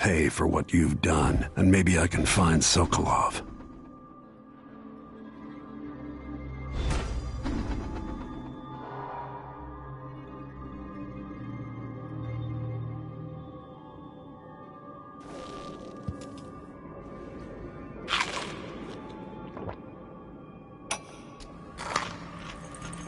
pay for what you've done, and maybe I can find Sokolov.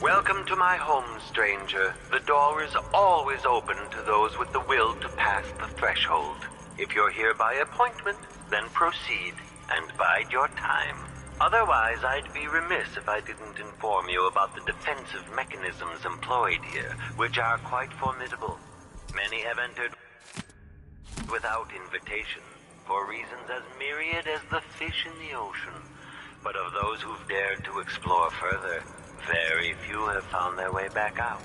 Welcome to my home, stranger. The door is always open to those with the will to pass the threshold. If you're here by appointment, then proceed and bide your time. Otherwise, I'd be remiss if I didn't inform you about the defensive mechanisms employed here, which are quite formidable. Many have entered without invitation, for reasons as myriad as the fish in the ocean. But of those who've dared to explore further, very few have found their way back out.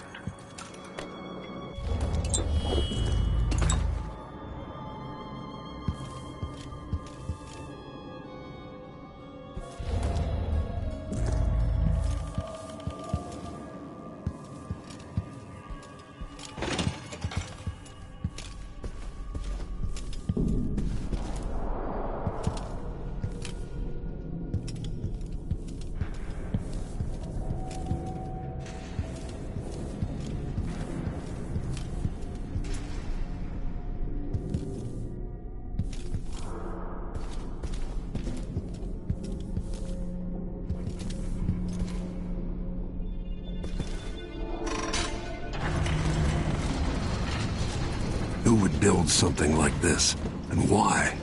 Who would build something like this, and why?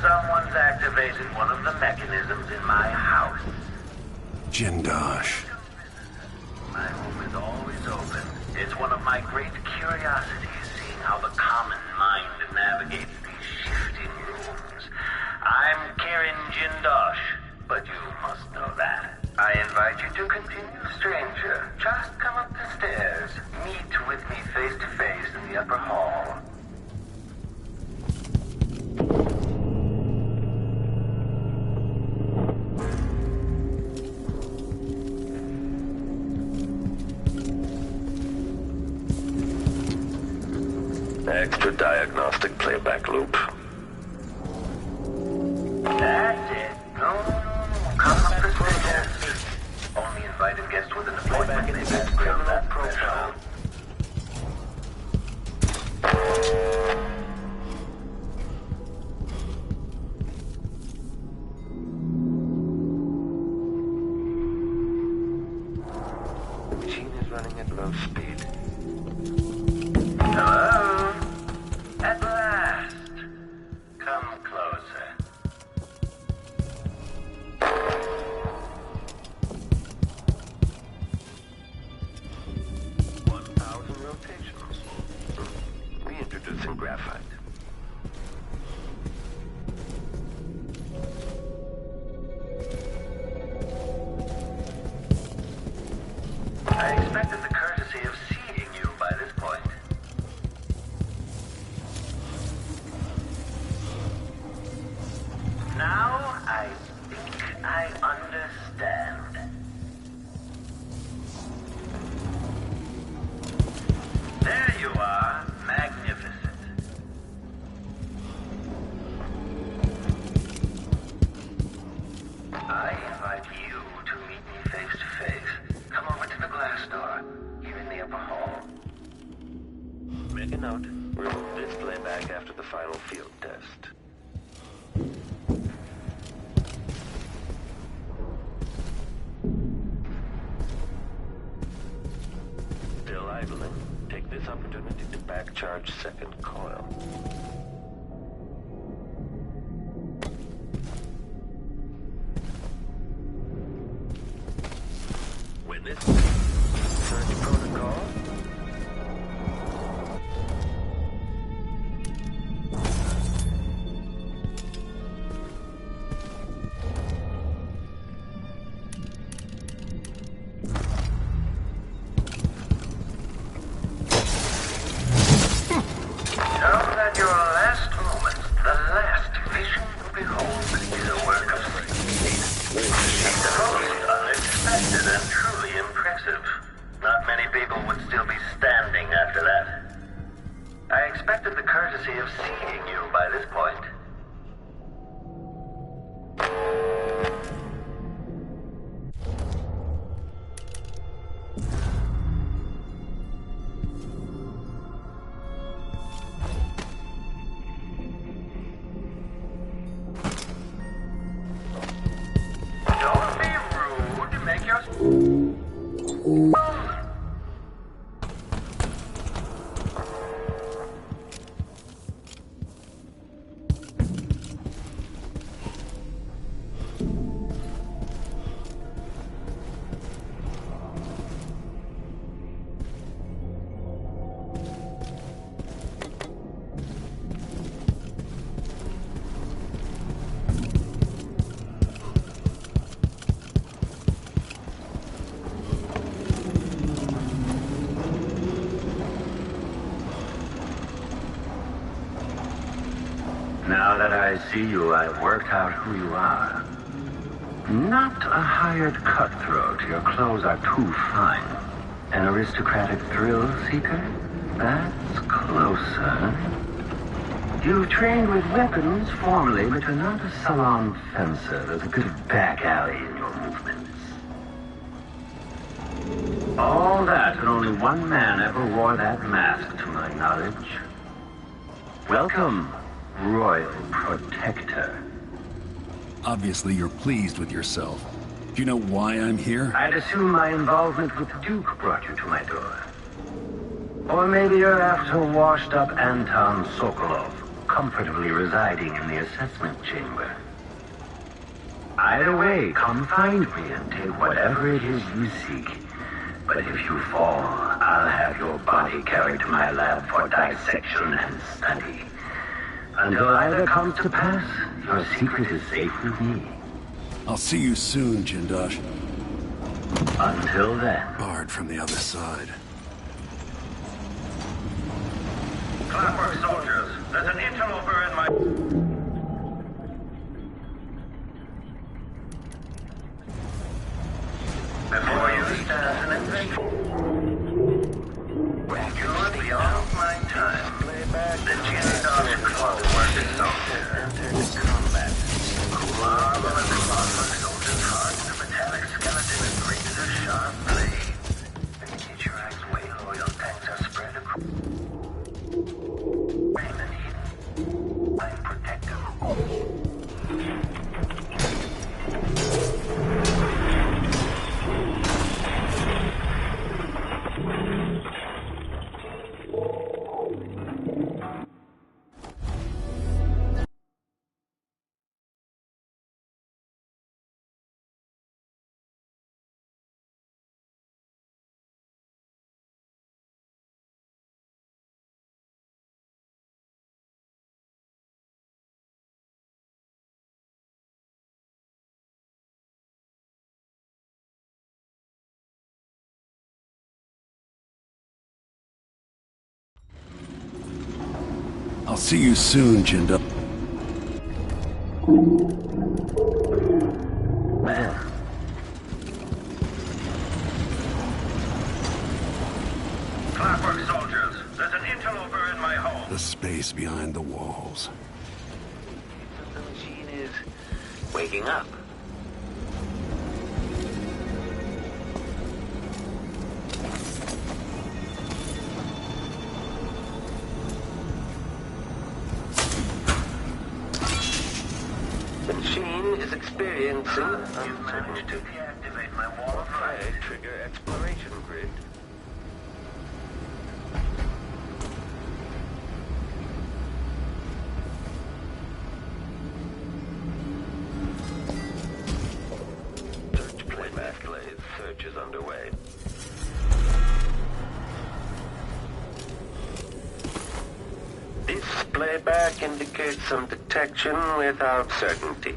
Someone's activated one of the mechanisms in my house. Jindosh. My home is always open. It's one of my great curiosities, seeing how the common mind navigates these shifting rooms. I'm Karen Jindosh, but you must know that. I invite you to continue, stranger. Just come up the stairs. Meet with me face to face in the upper hall. Extra diagnostic playback loop. That's it. No. Come up the stairs. Only invited guests with an appointment may pass beyond that threshold. The machine is running at low speed. Hello? At last. Come closer. Rotations. Reintroducing graphite. I expected the courtesy of seeing you by this point. Now I think I understand. There you are, magnificent. I invite you to meet me face to face. Come over to the glass door, here in the upper hall. Make a note. Remove this playback after the final field test. Still idling. Take this opportunity to back charge second coil. Witness? Search protocol? Know that your expected the courtesy of seeing you by this point. Don't be rude. Make your... Now that I see you, I've worked out who you are. Not a hired cutthroat. Your clothes are too fine. An aristocratic thrill seeker? That's closer. You've trained with weapons formally, but you're not a salon fencer. There's a good back alley in your movements. All that, and only one man ever wore that mask, to my knowledge. Welcome, Royal Protector. Obviously, you're pleased with yourself. Do you know why I'm here? I'd assume my involvement with the Duke brought you to my door. Or maybe you're after washed-up Anton Sokolov, comfortably residing in the assessment chamber. Either way, come find me and take whatever it is you seek. But if you fall, I'll have your body carried to my lab for dissection and study. Until either comes to pass, your secret is safe with me. I'll see you soon, Jindosh. Until then. Barred from the other side. Clockwork soldiers, there's an interloper in my... Before you start an adventure. You're beyond my time. The Jindosh Clockwork soldier enters combat. Marvel at the clockwork soldier's heart, the metallic skeleton is great as a sharp blade. Nature's way loyal tanks are spread across. Raymond Eden, I'm protective. I'll see you soon, Jindosh. Clockwork soldiers, there's an interloper in my home. The space behind the walls. The machine is waking up. The machine is experiencing... You've managed to deactivate my wall of light. Trigger exploration grid. Search playback plays. Search is underway. This playback indicates some detection without certainty.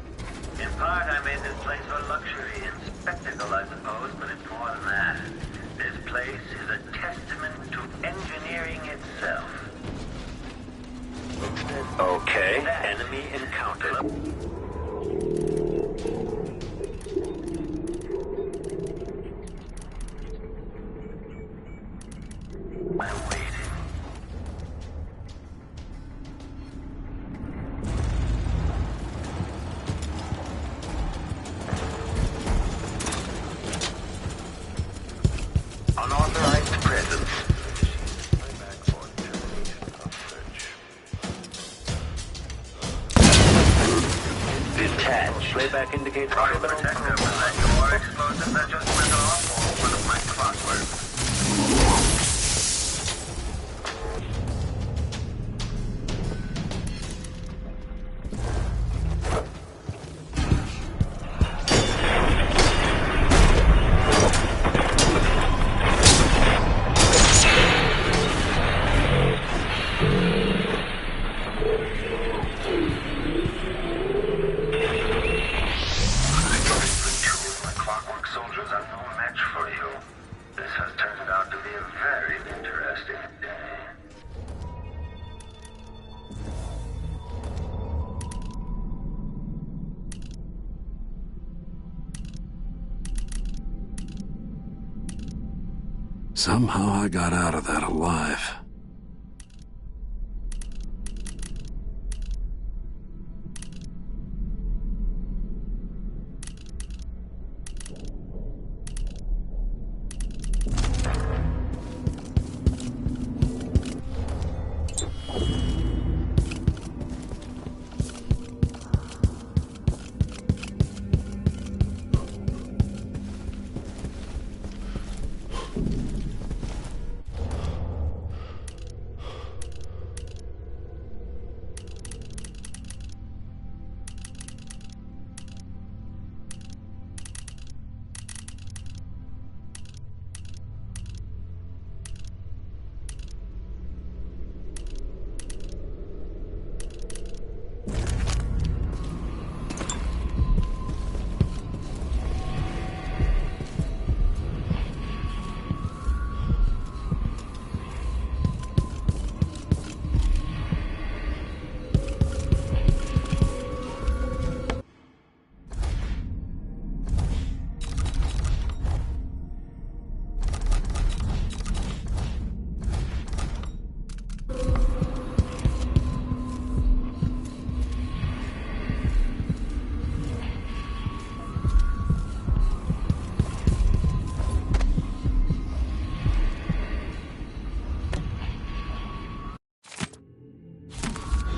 In part, I made this place for luxury and spectacle, I suppose, but it's more than that. This place is a testament to engineering itself. Okay, enemy encountered. I'm waiting. detached. Playback indicates criminal. Protective, was that your explosive that just went off, or one of my clockwork? Somehow I got out of that alive.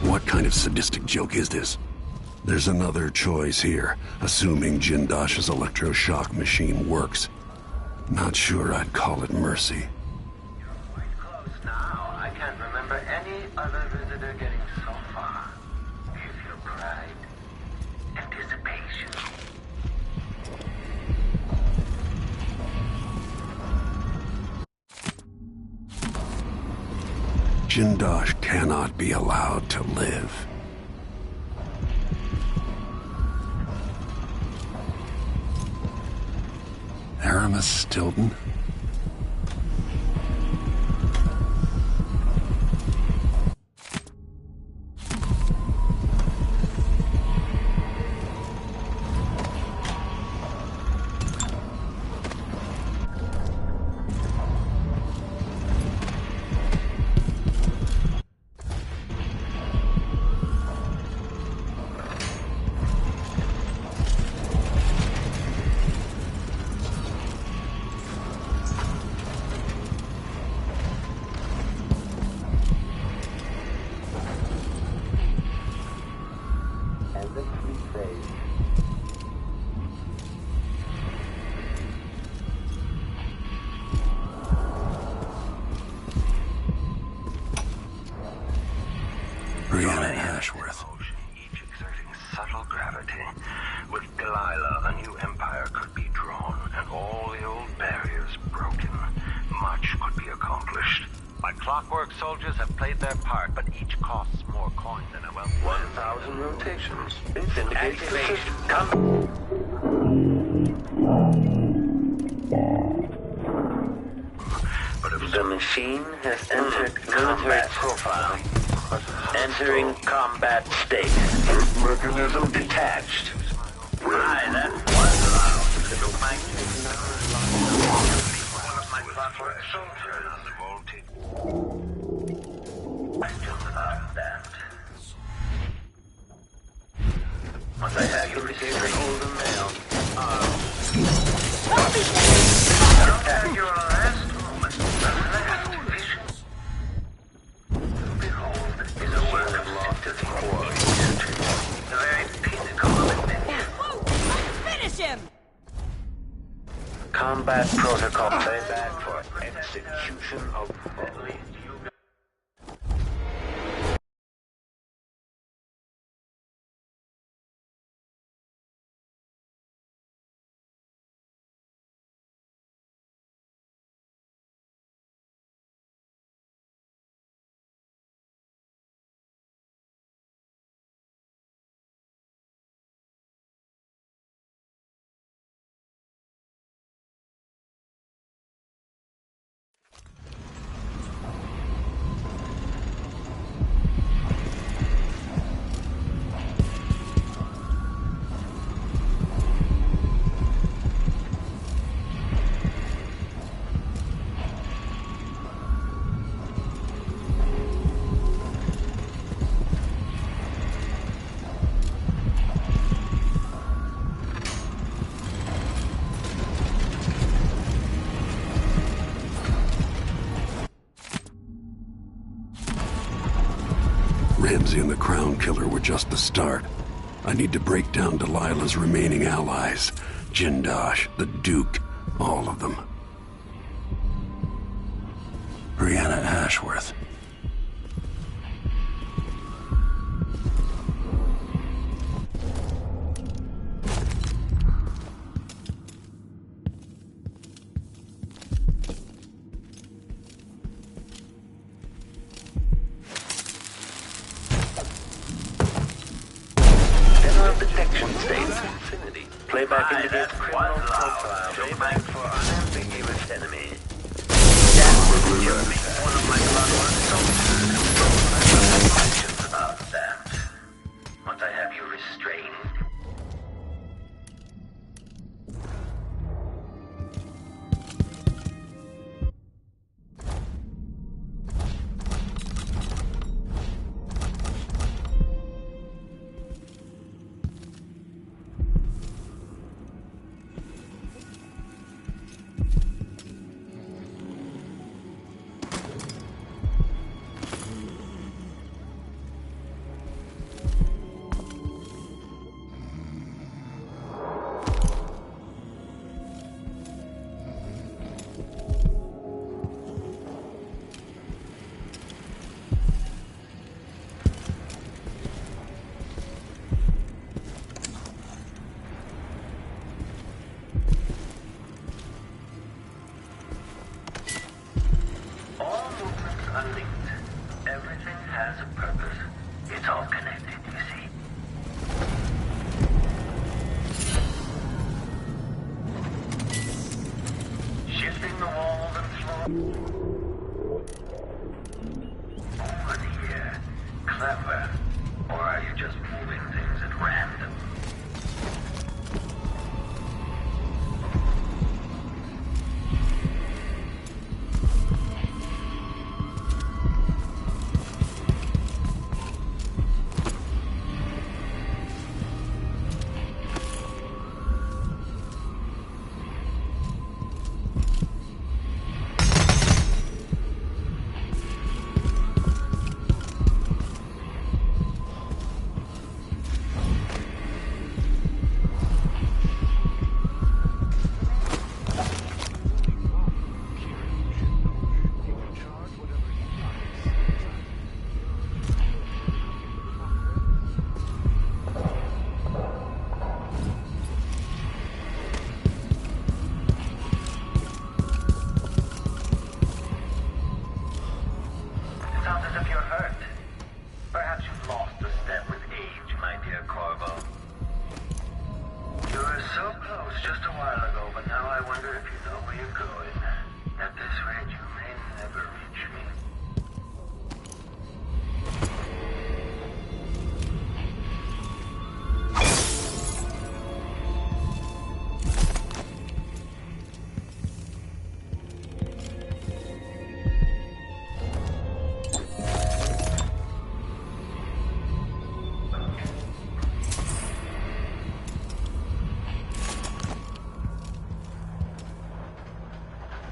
What kind of sadistic joke is this? There's another choice here, assuming Jindosh's electroshock machine works. Not sure I'd call it mercy. You're quite close now. I can't remember any other visitor getting so far. You feel pride, anticipation. Jindosh cannot be allowed to live. Aramis Stilton? Brianna Ashworth. Each exerting subtle gravity. With Delilah, a new empire could be drawn, and all the old barriers broken. Much could be accomplished. My clockwork soldiers have played their part, but each costs more coin than a well. 1,000 rotations. Activation. Come. But if The machine has entered military profile. Entering combat state. mechanism detached. Aye, that was allowed. It looked like one of my clockwork soldiers bolted. Questions about that? Once I have you receive your golden mail. Don't have your last moment, the last vision. Behold, is a work of love to the very pinnacle of invention. Combat protocol playback for execution of deadly. Ramsey and the Crown Killer were just the start. I need to break down Delilah's remaining allies. Jindosh, the Duke, all of them. Brianna Ashworth. Detection states. Playback indicates criminal profile. Playback for unambiguous enemy. One of my beloved soldiers. Actions are stamped. Must I have you restrained? Has a purpose. It's all connected, you see. Shifting the walls and floor. Over here. Clever. Or are you just moving things at random?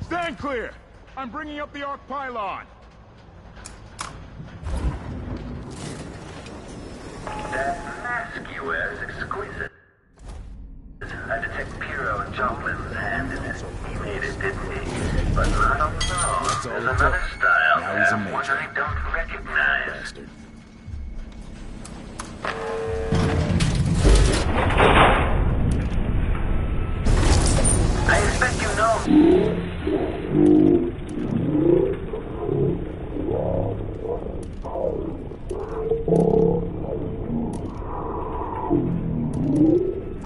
Stand clear! I'm bringing up the arc pylon! That mask you wear is exquisite. I detect Piero and Joplin's hand in it. bastard. I expect you know.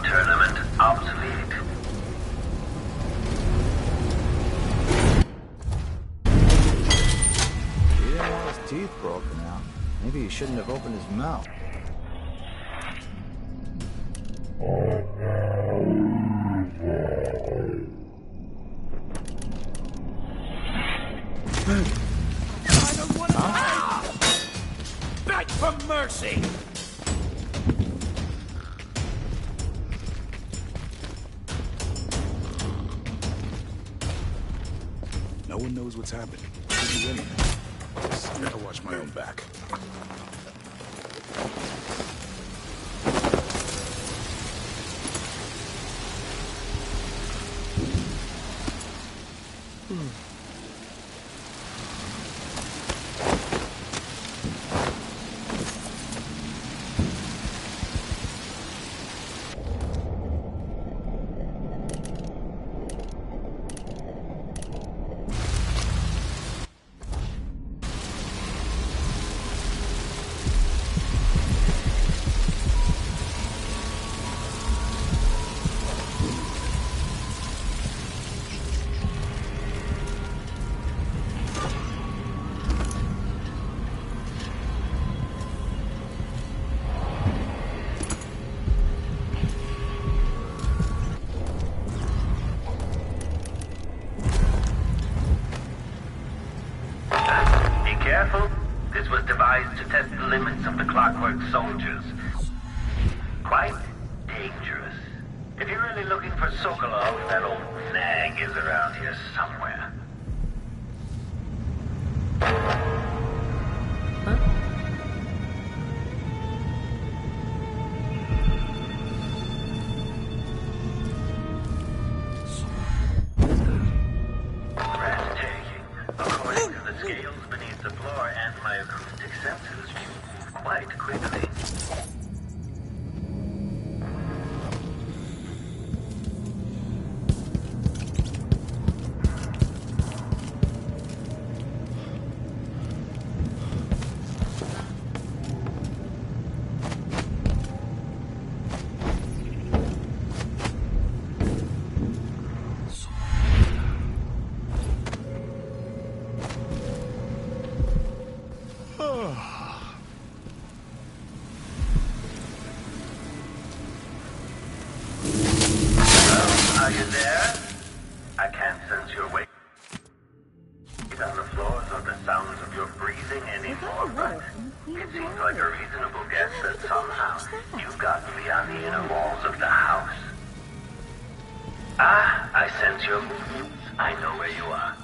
Tournament obsolete. He didn't want his teeth broken out. Maybe he shouldn't have opened his mouth. I don't want to die! Beg for mercy! No one knows what's happening. Could be anything. Just gotta watch my own back. Careful. This was devised to test the limits of the Clockwork Soldiers. Quite dangerous. If you're really looking for Sokolov, that old nag is around here somewhere. Breathtaking. According to the scales beneath the floor and my acoustic sensors, you move quite quickly. Are you there? I can't sense your weight on the floors or the sounds of your breathing anymore, but it seems like a reasonable guess that somehow you've gotten beyond the inner walls of the house. Ah, I sense your movements. I know where you are.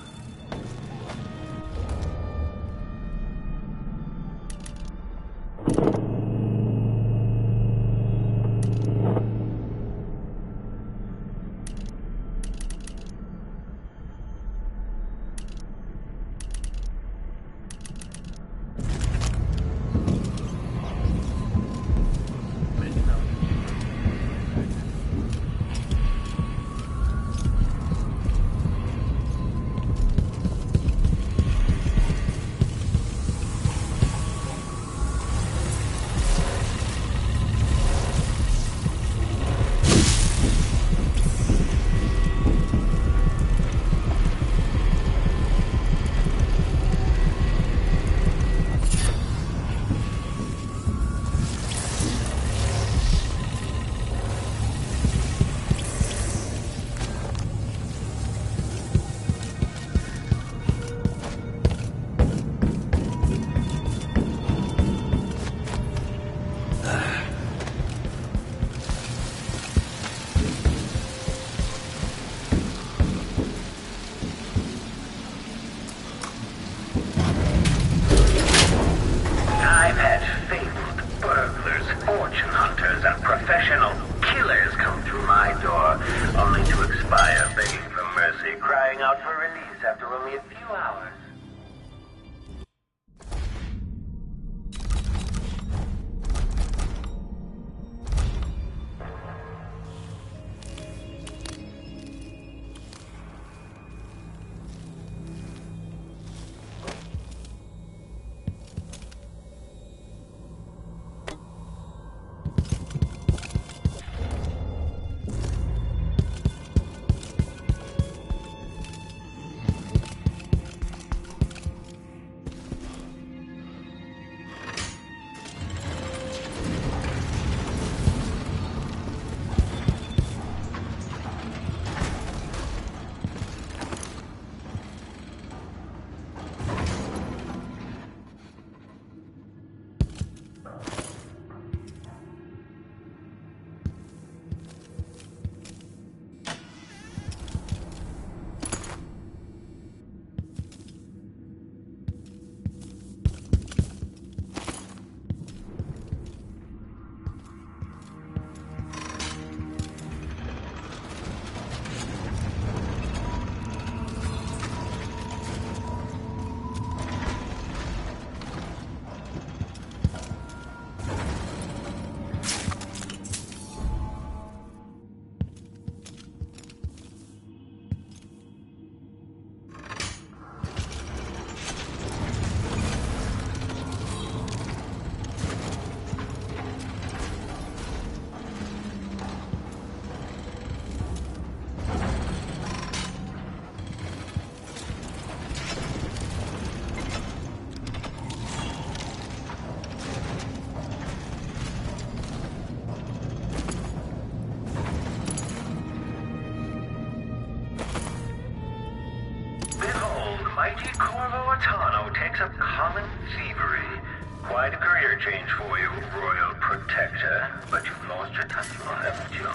mighty Corvo Attano takes up common thievery. Quite a career change for you, Royal Protector. But you've lost your title, haven't you?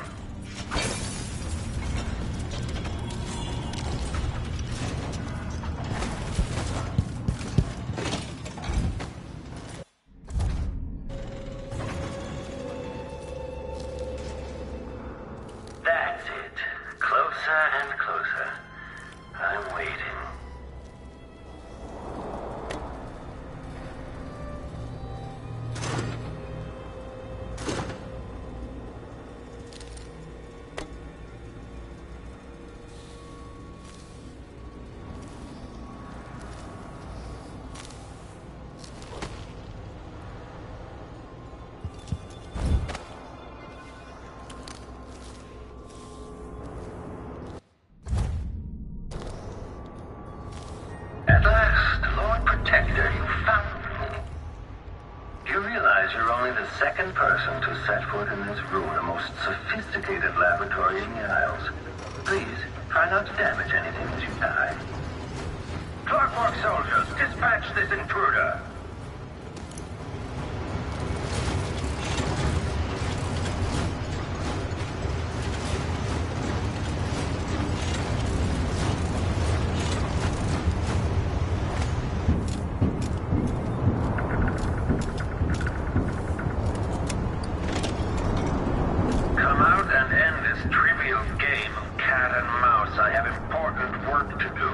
That's it. Closer and closer. I'm waiting. At last, Lord Protector, you found me. You realize you're only the second person to set foot in this room, the most sophisticated laboratory in the Isles. Please, try not to damage anything as you die. Clockwork soldiers, dispatch this intruder. Come out and end this trivial game of cat and mouse. I have important work to do.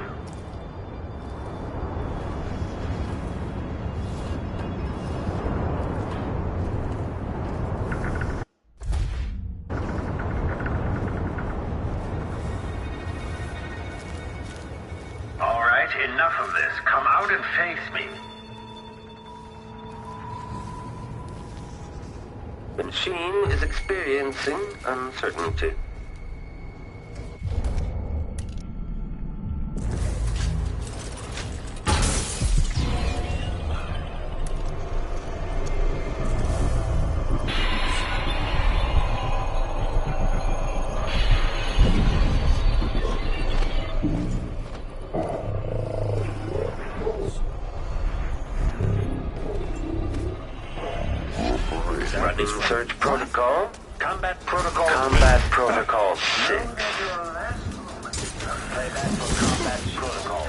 All right, enough of this. Come out and face me. The machine is experiencing uncertainty. Running search protocol. Combat protocol 6. Playback for combat protocol.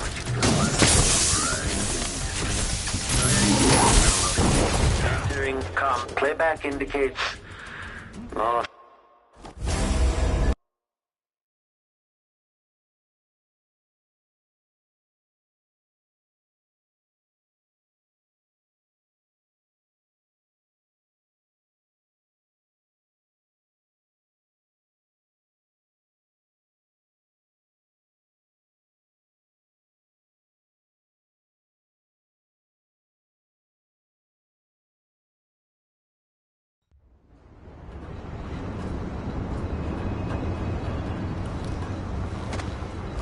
Entering playback indicates loss.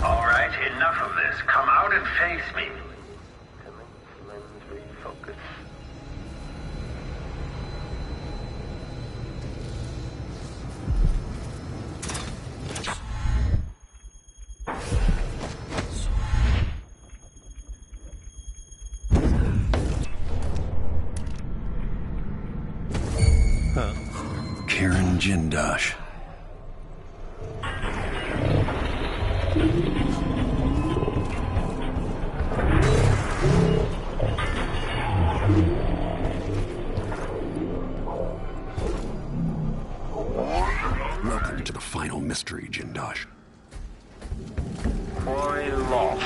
All right, enough of this. Come out and face me. Lens refocus. Karen Jindosh. Welcome to the final mystery, Jindosh. Quarry lost.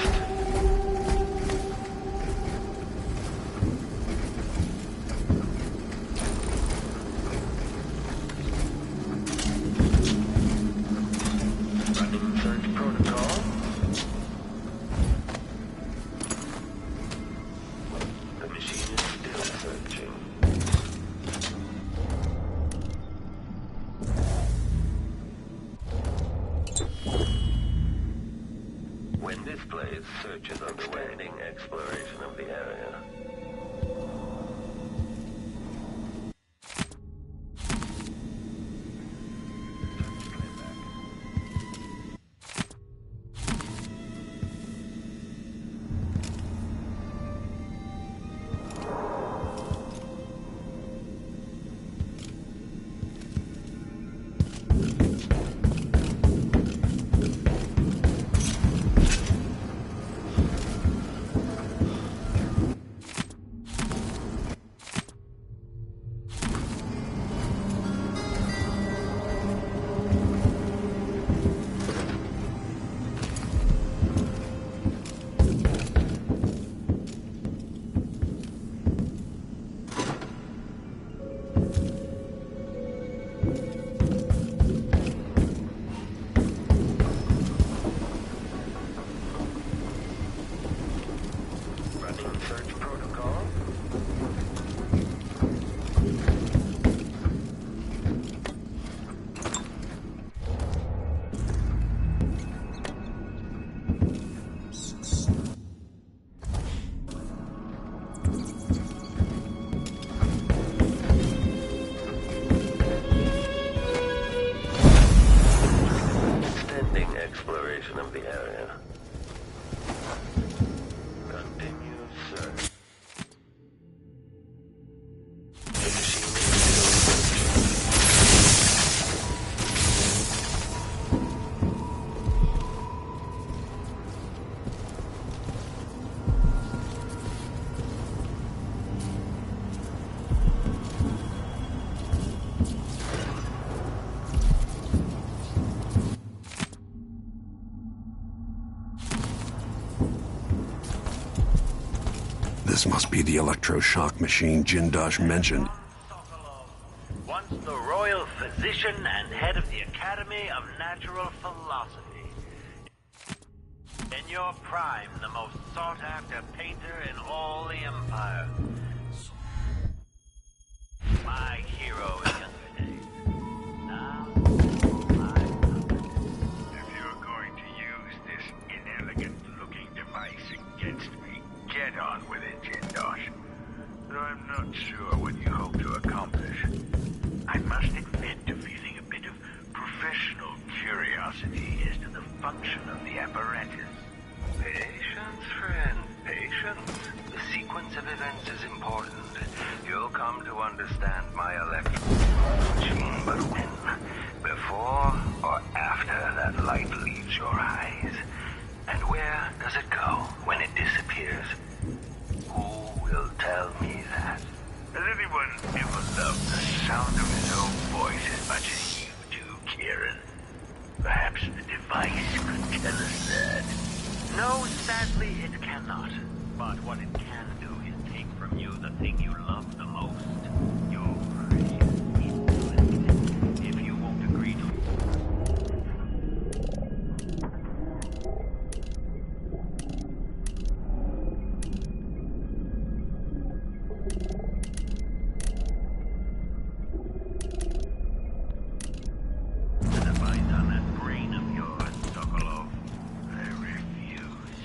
Running search protocol. The machine is still searching. When displays, search is underway. Exploration of the area. the area. Continue search. The machine is This must be the electroshock machine Jindosh mentioned. Once the royal physician and head of the Academy of Natural Philosophy. In your prime, the most sought-after painter in all the Empire. My hero in younger days. Now, my If you're going to use this inelegant-looking device against me, get on with it, Jindosh. Though I'm not sure what you hope to accomplish. I must admit to feeling a bit of professional curiosity as to the function of the apparatus. Patience, friend, patience. The sequence of events is important. You'll come to understand my electrical machine, but when? Before or after that light leaves your eyes? And where does it go when it disappears? Who will tell me that? Has anyone ever loved the sound of his own voice as much as you do, Kieran? Perhaps the device could tell us that. No, sadly, it cannot. But what it can do is take from you the thing you love the most. Your precious influence. If you won't agree to the device on that brain of yours, Sokolov. I refuse.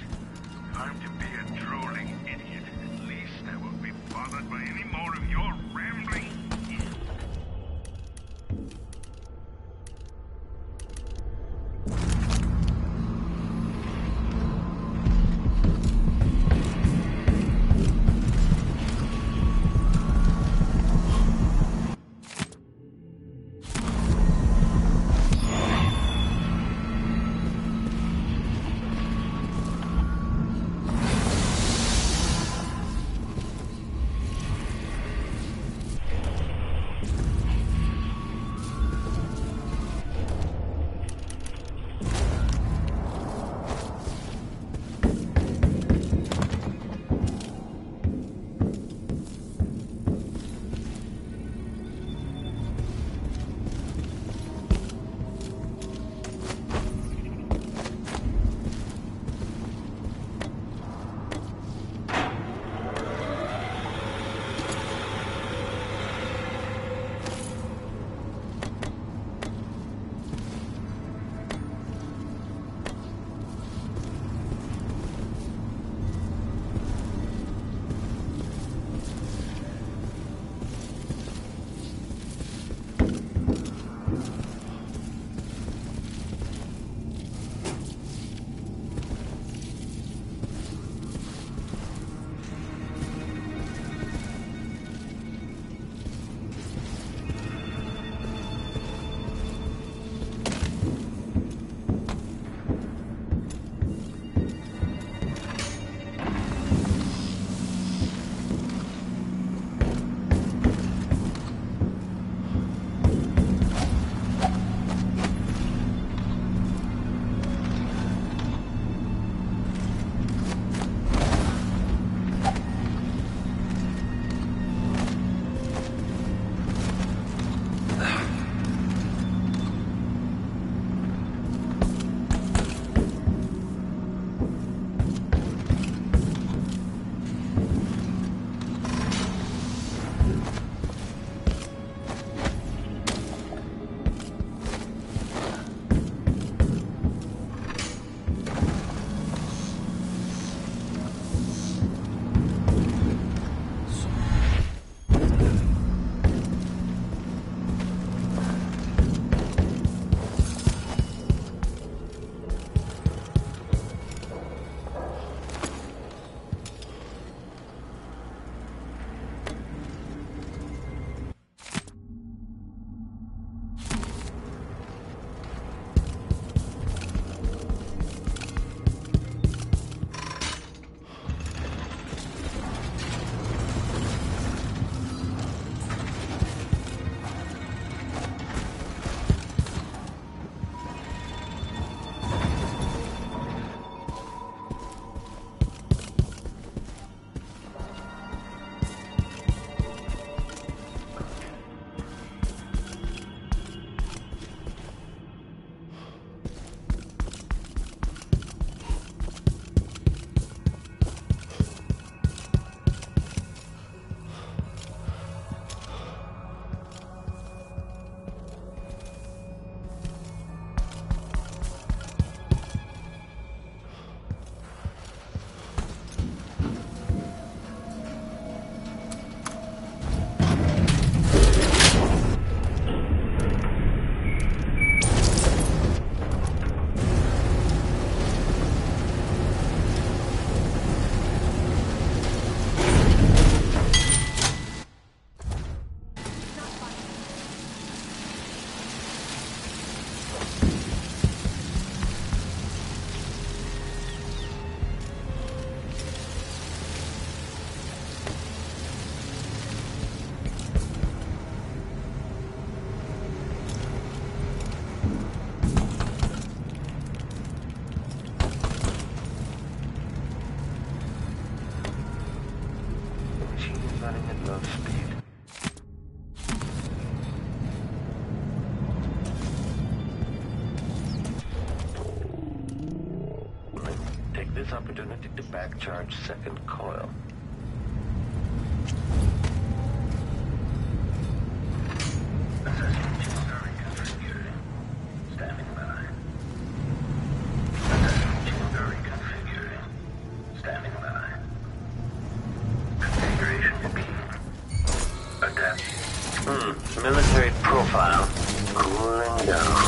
I'm to be a drooling idiot this opportunity to back-charge second coil. Assessment chamber reconfigured. Standing by. Assessment chamber reconfigured. Standing by. Configuration key. Adapt. Military profile. Cooling down.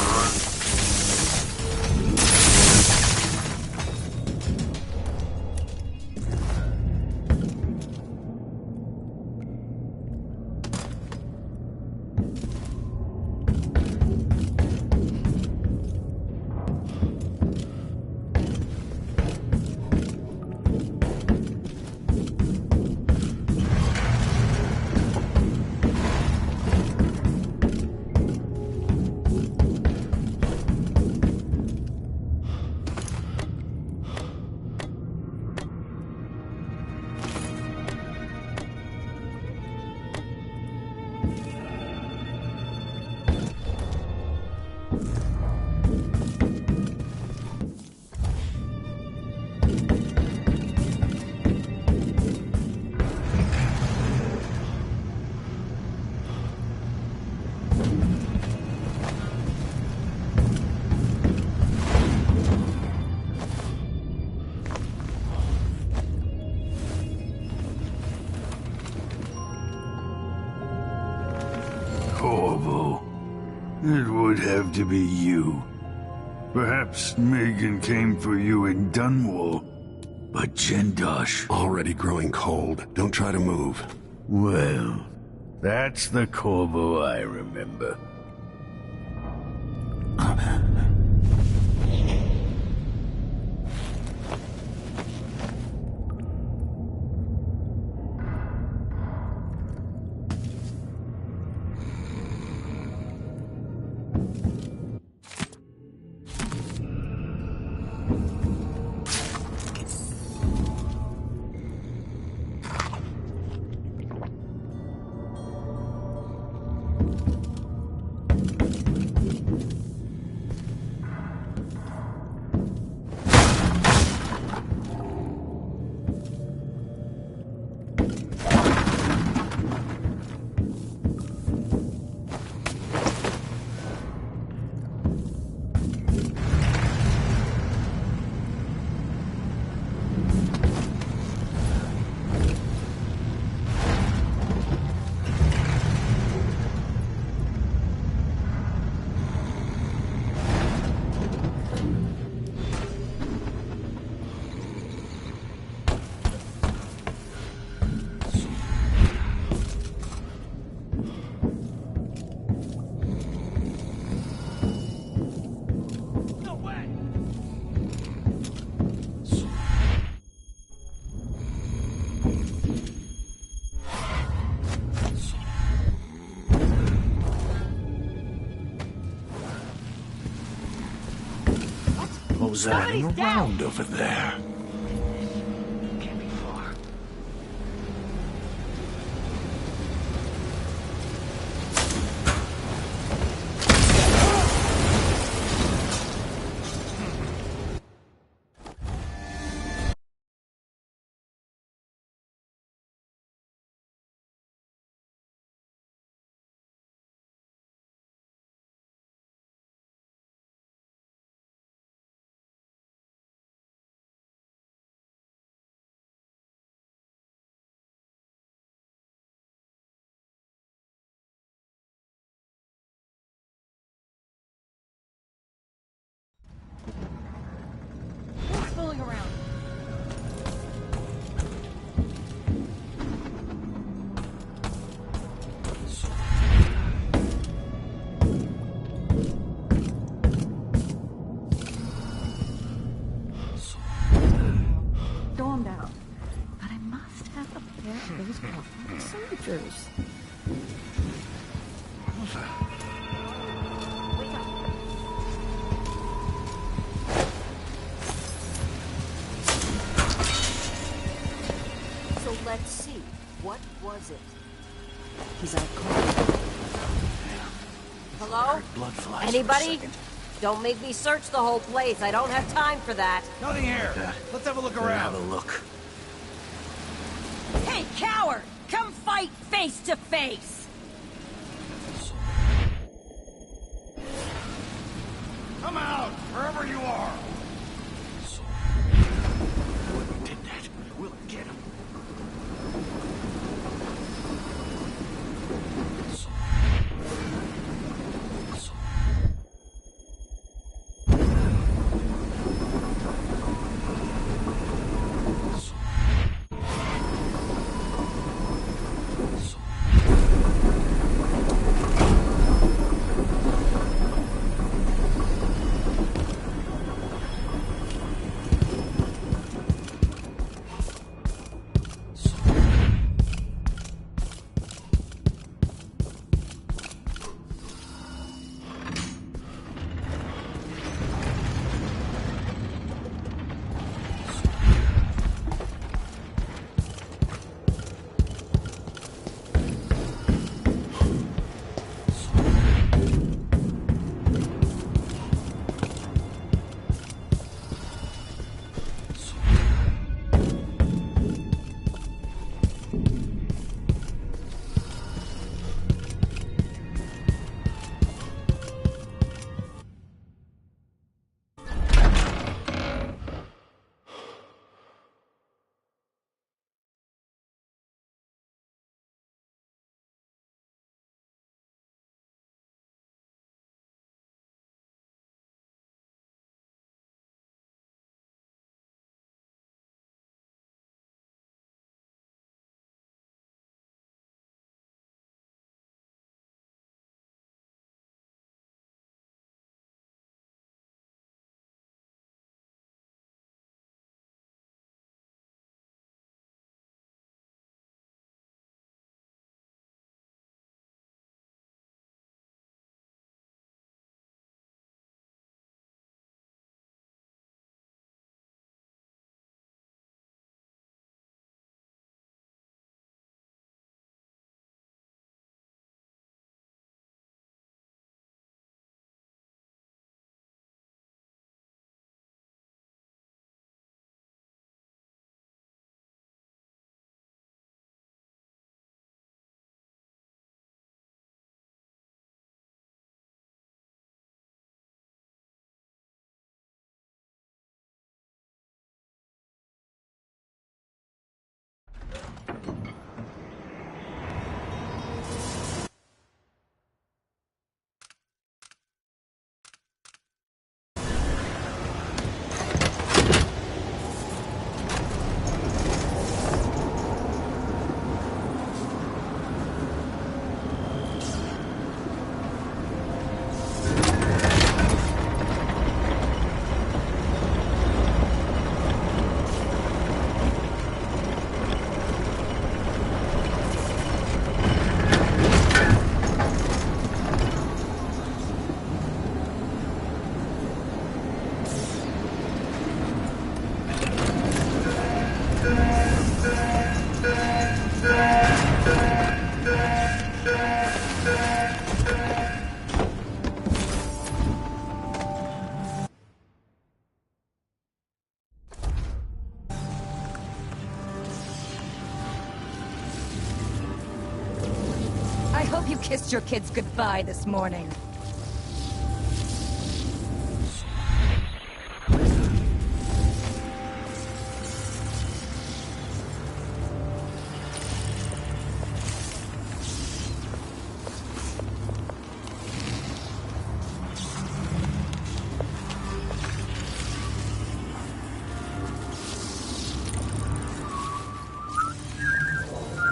Corvo. It would have to be you. Perhaps Megan came for you in Dunwall, but Jindosh... Already growing cold. Don't try to move. Well, that's the Corvo I remember. Mosaic around over there. Can't be far. Fooling around. Stormed out. But I must have a pair of those clockwork soldiers. Wake up. So let's see. What was it? He's out cold. Hello? Blood flies Anybody? for a second. Don't make me search the whole place. I don't have time for that. Nothing here. Let's have a look around. Have a look. Hey, coward! Come fight face to face! Come out, wherever you are. Whoever did that, we'll get him. I hope you kissed your kids goodbye this morning.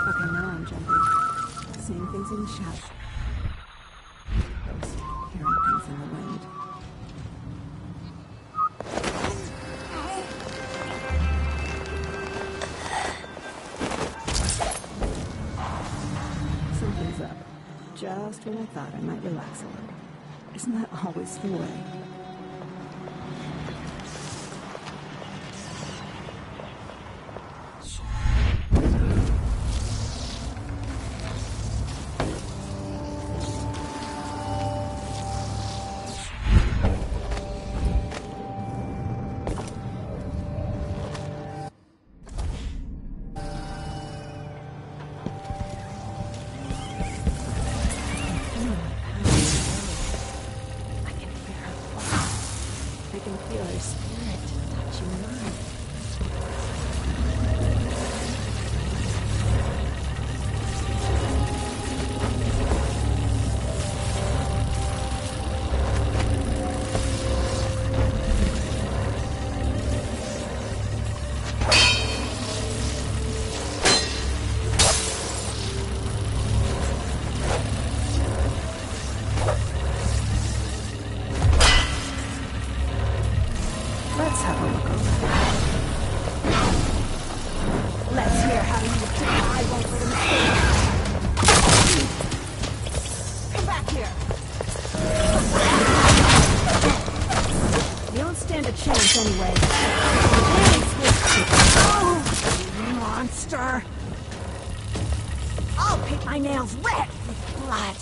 Okay, now I'm jumping. Seeing things in the shadows. Hearing things in the wind. Something's up. Just when I thought I might relax a little. Isn't that always the way? particular spirit to touch your mind. Let's have a look over there. Let's hear how you die. I won't let him escape. Come back here. You don't stand a chance anyway. Oh, you monster! I'll paint my nails red with blood.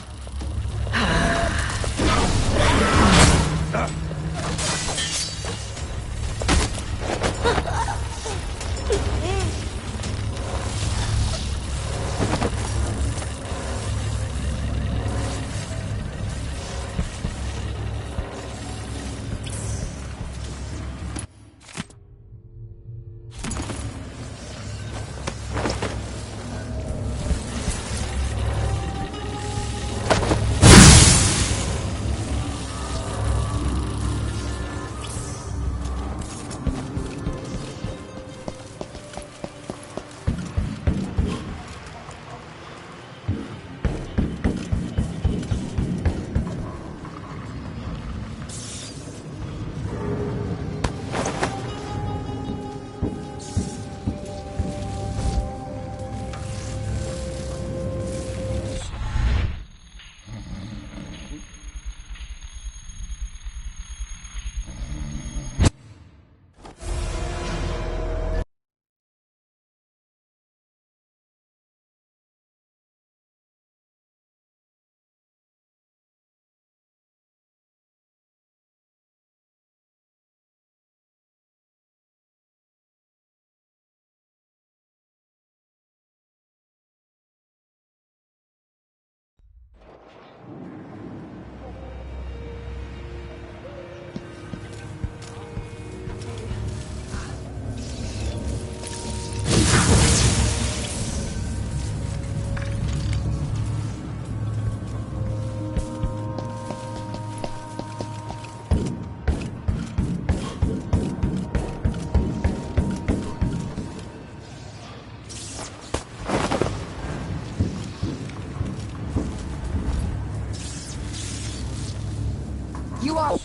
You are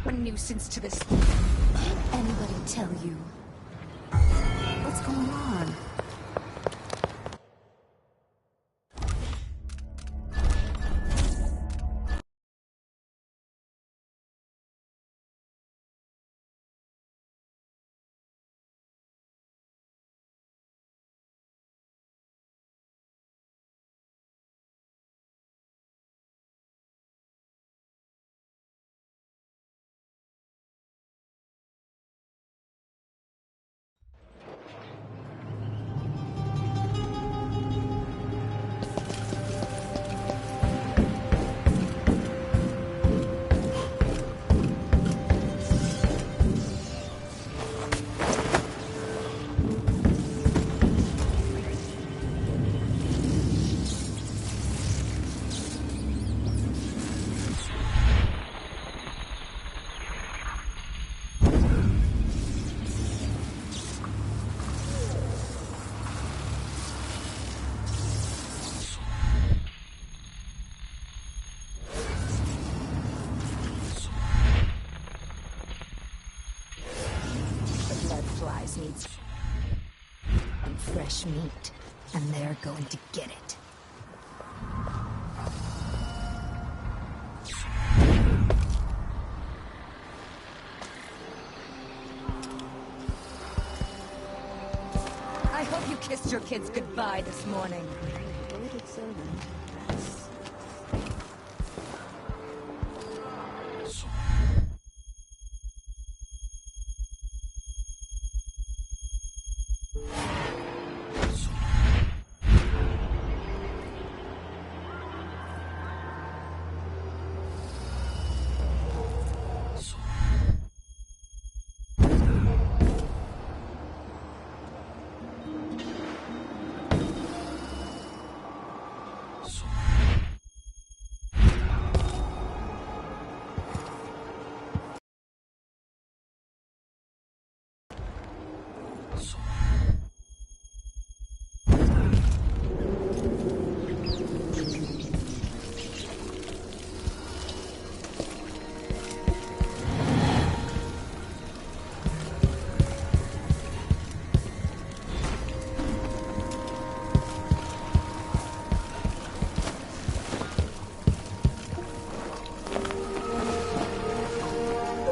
a nuisance to this. Did anybody tell you? What's going on? Flies needs fresh meat, and they're going to get it. I hope you kissed your kids goodbye this morning. Devoted servant. That's...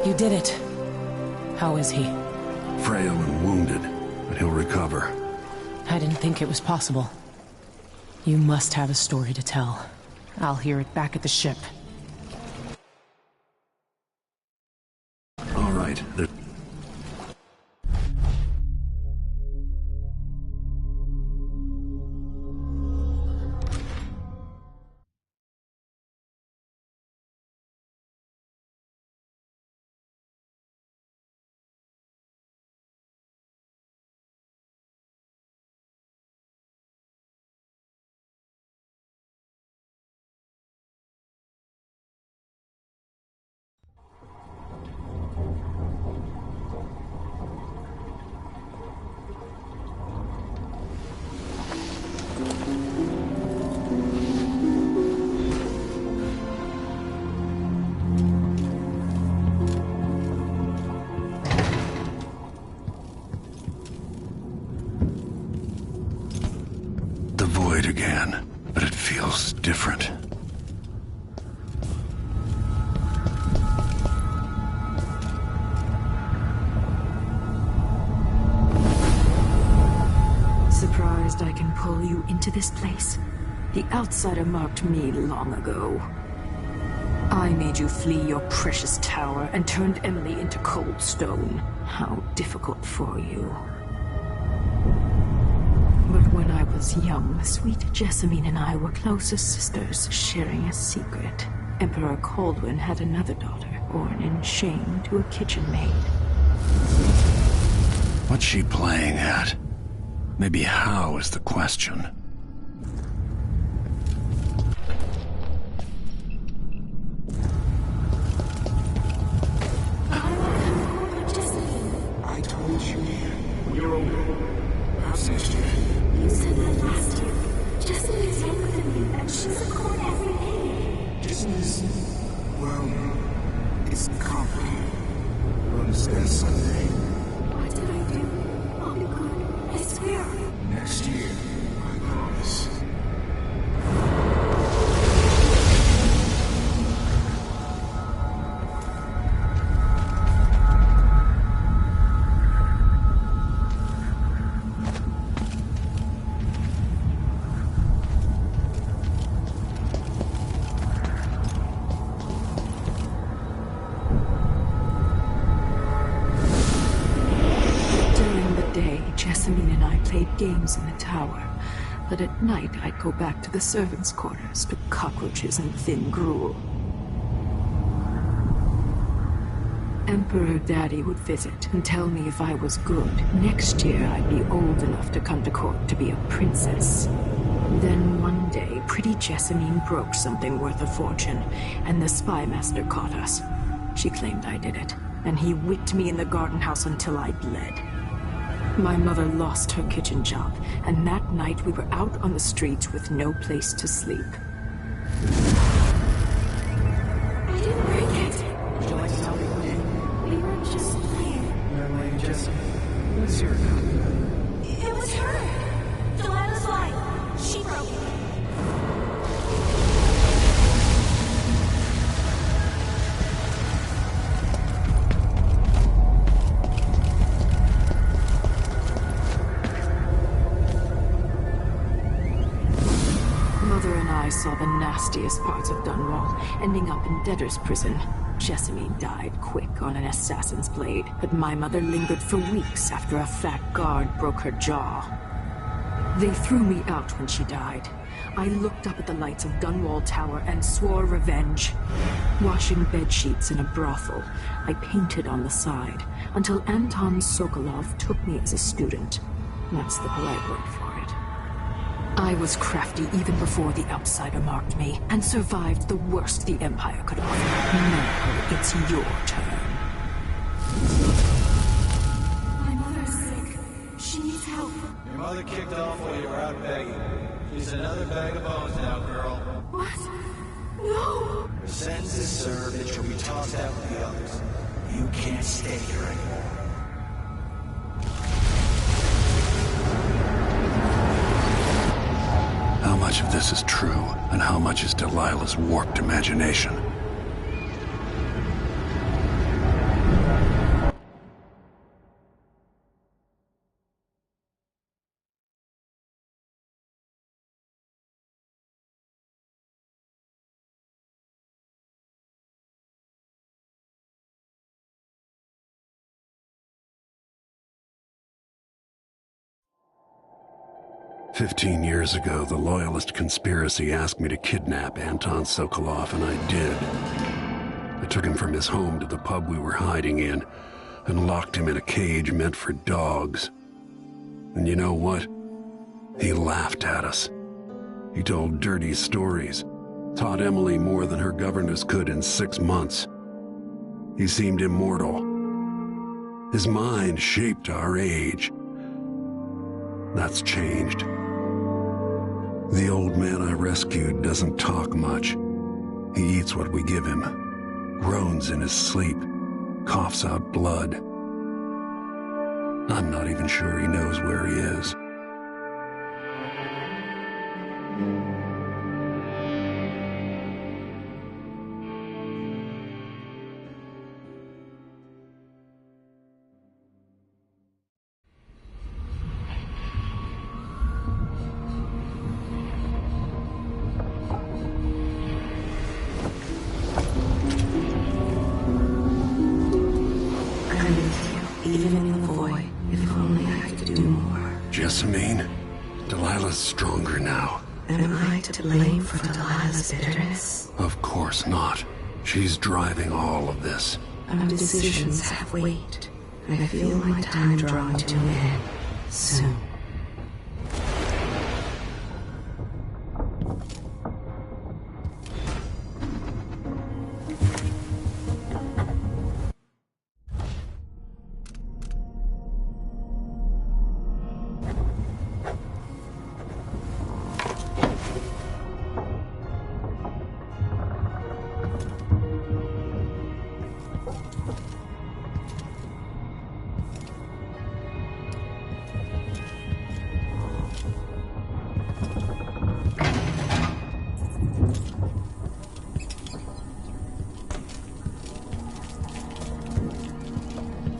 You did it. How is he? Frail and wounded, but he'll recover. I didn't think it was possible. You must have a story to tell. I'll hear it back at the ship. All right, there... again, but it feels different. Surprised I can pull you into this place? The Outsider marked me long ago. I made you flee your precious tower and turned Emily into cold stone. How difficult for you. But when I was young, sweet Jessamine and I were close as sisters, sharing a secret. Emperor Kaldwin had another daughter, born in shame to a kitchen maid. What's she playing at? Maybe how is the question. I told you, you're older. Perhaps next year. You said that last year. Jessamine is younger than you, and she's a court every day. Business, well, it's complicated. You'll understand someday. What did I do? I'll be good. I swear. Next year, I promise. Jessamine and I played games in the tower, but at night I'd go back to the servants' quarters to cockroaches and thin gruel. Emperor Daddy would visit and tell me if I was good. Next year I'd be old enough to come to court to be a princess. Then one day, pretty Jessamine broke something worth a fortune, and the spy master caught us. She claimed I did it, and he whipped me in the garden house until I bled. My mother lost her kitchen job, and that night we were out on the streets with no place to sleep. I didn't break it. Would you like to tell me what did? We were just playing. You're playing Jessamine. Let's hear it now. It was her. Delilah's life. She broke it. I saw the nastiest parts of Dunwall, ending up in debtor's prison. Jessamine died quick on an assassin's blade, but my mother lingered for weeks after a fat guard broke her jaw. They threw me out when she died. I looked up at the lights of Dunwall Tower and swore revenge. Washing bedsheets in a brothel, I painted on the side, until Anton Sokolov took me as a student. That's the polite word for it. I was crafty even before the Outsider marked me, and survived the worst the Empire could offer. Now it's your turn. My mother's sick. She needs help. Your mother kicked off while you were out begging. She's another bag of bones now, girl. What? No! Her sentence is served and she'll be tossed out with the others. You can't stay here anymore. How much of this is true, and how much is Delilah's warped imagination? 15 years ago, the Loyalist conspiracy asked me to kidnap Anton Sokolov, and I did. I took him from his home to the pub we were hiding in, and locked him in a cage meant for dogs. And you know what? He laughed at us. He told dirty stories, taught Emily more than her governess could in 6 months. He seemed immortal. His mind shaped our age. That's changed. The old man I rescued doesn't talk much. He eats what we give him, groans in his sleep, coughs out blood. I'm not even sure he knows where he is. Even in the void, if only I could do more. Jessamine, Delilah's stronger now. Am I to blame for Delilah's bitterness? Of course not. She's driving all of this. Our decisions have weight. I feel my time drawing to an end soon.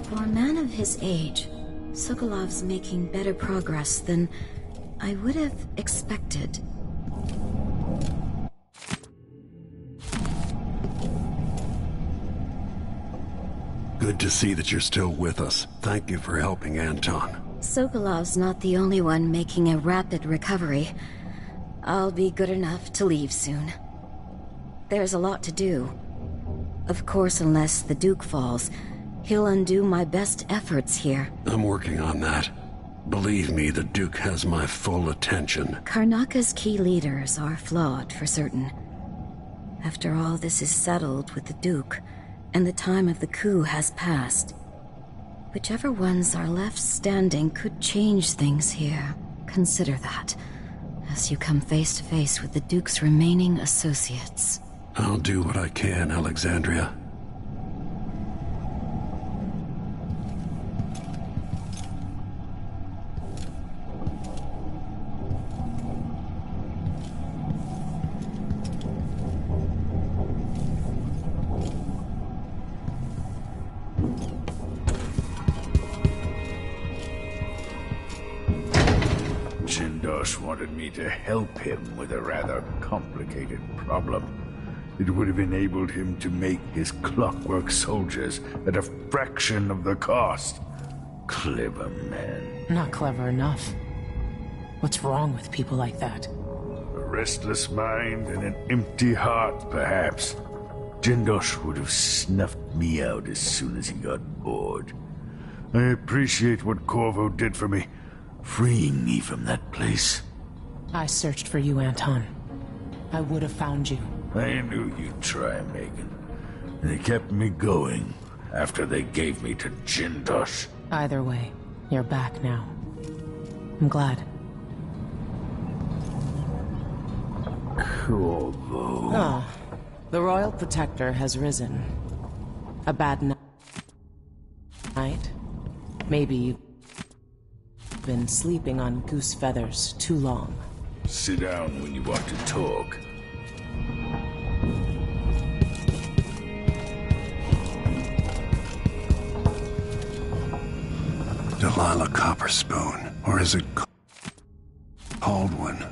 For a man of his age, Sokolov's making better progress than I would have expected. Good to see that you're still with us. Thank you for helping Anton. Sokolov's not the only one making a rapid recovery. I'll be good enough to leave soon. There's a lot to do. Of course, unless the Duke falls, he'll undo my best efforts here. I'm working on that. Believe me, the Duke has my full attention. Karnaka's key leaders are flawed, for certain. After all this is settled with the Duke, and the time of the coup has passed, whichever ones are left standing could change things here. Consider that, as you come face to face with the Duke's remaining associates. I'll do what I can, Alexandria. Jindosh wanted me to help him with a rather complicated problem. It would have enabled him to make his clockwork soldiers at a fraction of the cost. Clever man. Not clever enough. What's wrong with people like that? A restless mind and an empty heart, perhaps. Jindosh would have snuffed me out as soon as he got bored. I appreciate what Corvo did for me, freeing me from that place. I searched for you, Anton. I would have found you. I knew you'd try, Megan. They kept me going after they gave me to Jindosh. Either way, you're back now. I'm glad. Corvo. Oh, the Royal Protector has risen. A bad night? Maybe you've been sleeping on goose feathers too long. Sit down when you want to talk. Delilah Copperspoon, or is it Caldwin?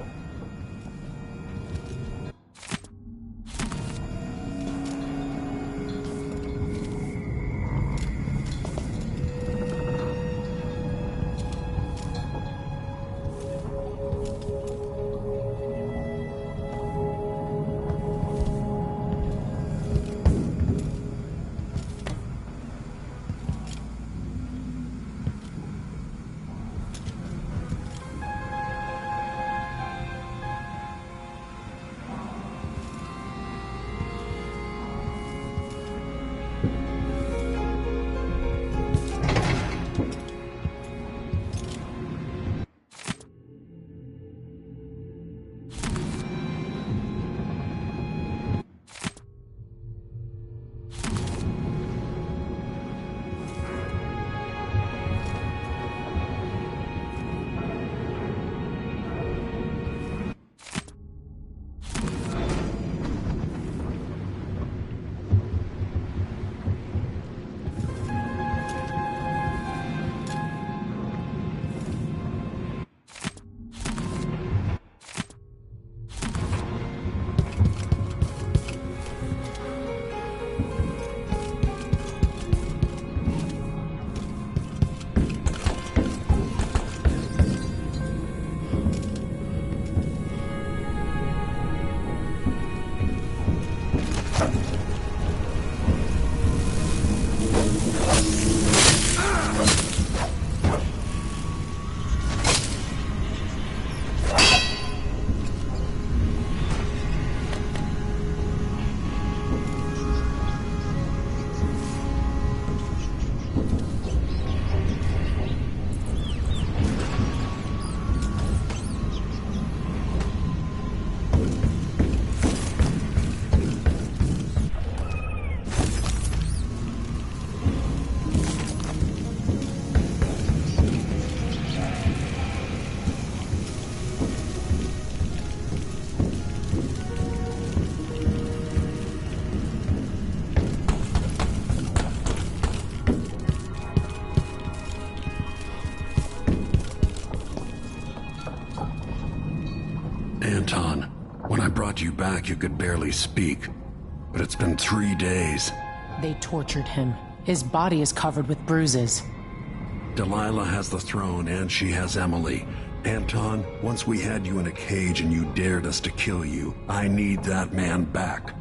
Anton, when I brought you back, you could barely speak. But it's been 3 days. They tortured him. His body is covered with bruises. Delilah has the throne, and she has Emily. Anton, once we had you in a cage and you dared us to kill you, I need that man back.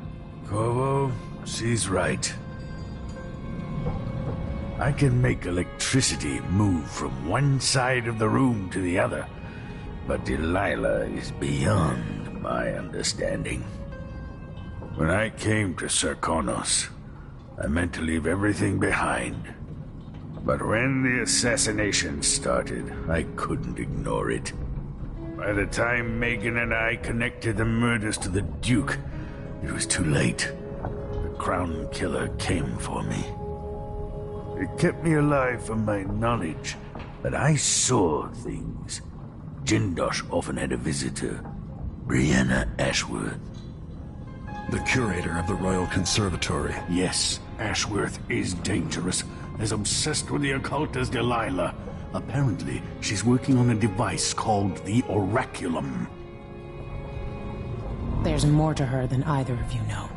Corvo, she's right. I can make electricity move from one side of the room to the other, but Delilah is beyond my understanding. When I came to Serkonos, I meant to leave everything behind. But when the assassination started, I couldn't ignore it. By the time Megan and I connected the murders to the Duke, it was too late. The Crown Killer came for me. It kept me alive from my knowledge that I saw things. Jindosh often had a visitor, Brianna Ashworth. The curator of the Royal Conservatory. Yes, Ashworth is dangerous. As obsessed with the occult as Delilah. Apparently, she's working on a device called the Oraculum. There's more to her than either of you know.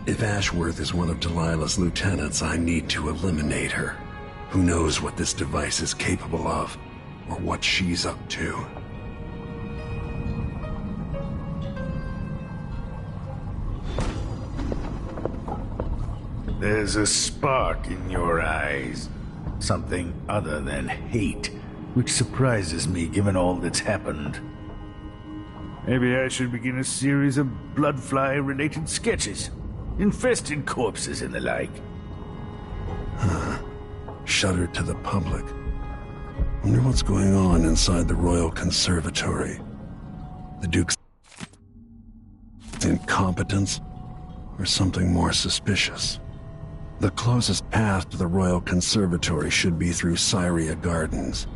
If Ashworth is one of Delilah's lieutenants, I need to eliminate her. Who knows what this device is capable of, or what she's up to. There's a spark in your eyes. Something other than hate, which surprises me given all that's happened. Maybe I should begin a series of bloodfly-related sketches. Infested corpses and the like. Shuttered to the public. Wonder what's going on inside the Royal Conservatory. The Duke's incompetence, or something more suspicious. The closest path to the Royal Conservatory should be through Syria Gardens.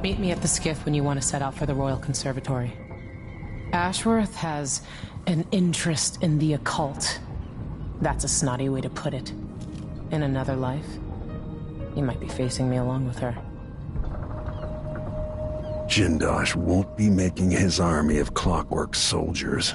Meet me at the skiff when you want to set out for the Royal Conservatory. Ashworth has an interest in the occult. That's a snotty way to put it. In another life, you might be facing me along with her. Jindosh won't be making his army of clockwork soldiers.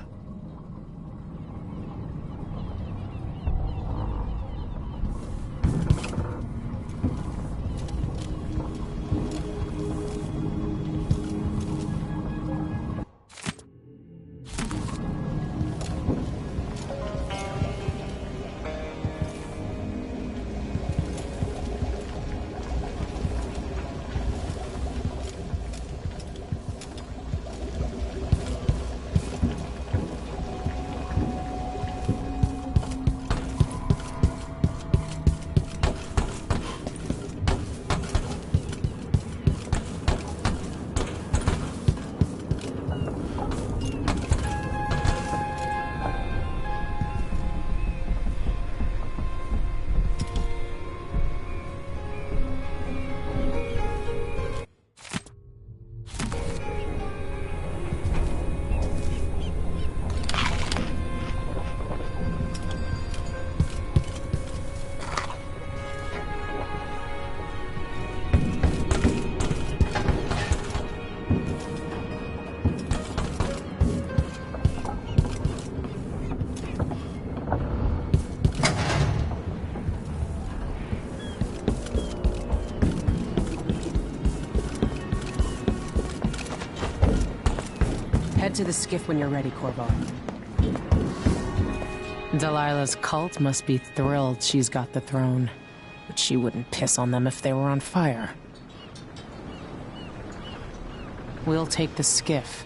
Head to the skiff when you're ready, Corvo. Delilah's cult must be thrilled she's got the throne. But she wouldn't piss on them if they were on fire. We'll take the skiff.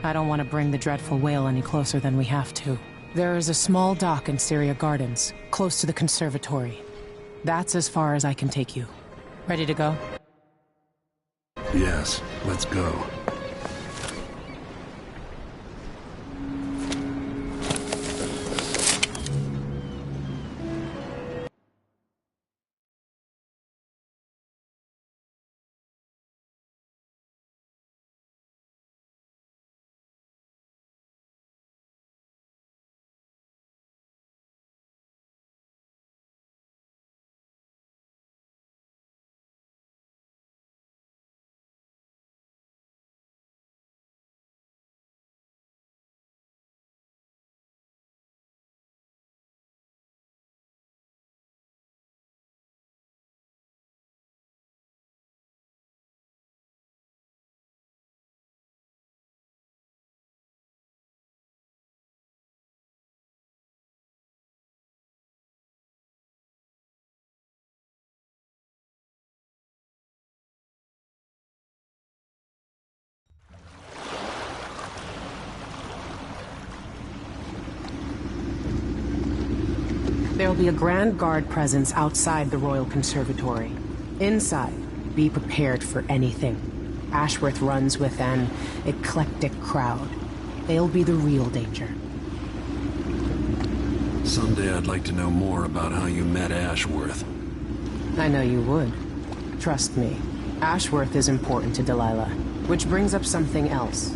I don't want to bring the dreadful whale any closer than we have to. There is a small dock in Syria Gardens, close to the conservatory. That's as far as I can take you. Ready to go? Yes, let's go. There'll be a Grand Guard presence outside the Royal Conservatory. Inside, be prepared for anything. Ashworth runs with an eclectic crowd. They'll be the real danger. Someday I'd like to know more about how you met Ashworth. I know you would. Trust me. Ashworth is important to Delilah. Which brings up something else.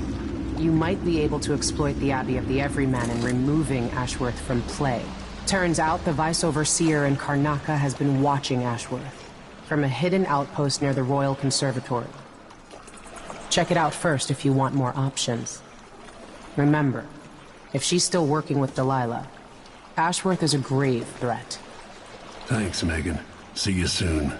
You might be able to exploit the Abbey of the Everyman in removing Ashworth from play. Turns out the Vice Overseer in Karnaca has been watching Ashworth from a hidden outpost near the Royal Conservatory. Check it out first if you want more options. Remember, if she's still working with Delilah, Ashworth is a grave threat. Thanks, Megan. See you soon.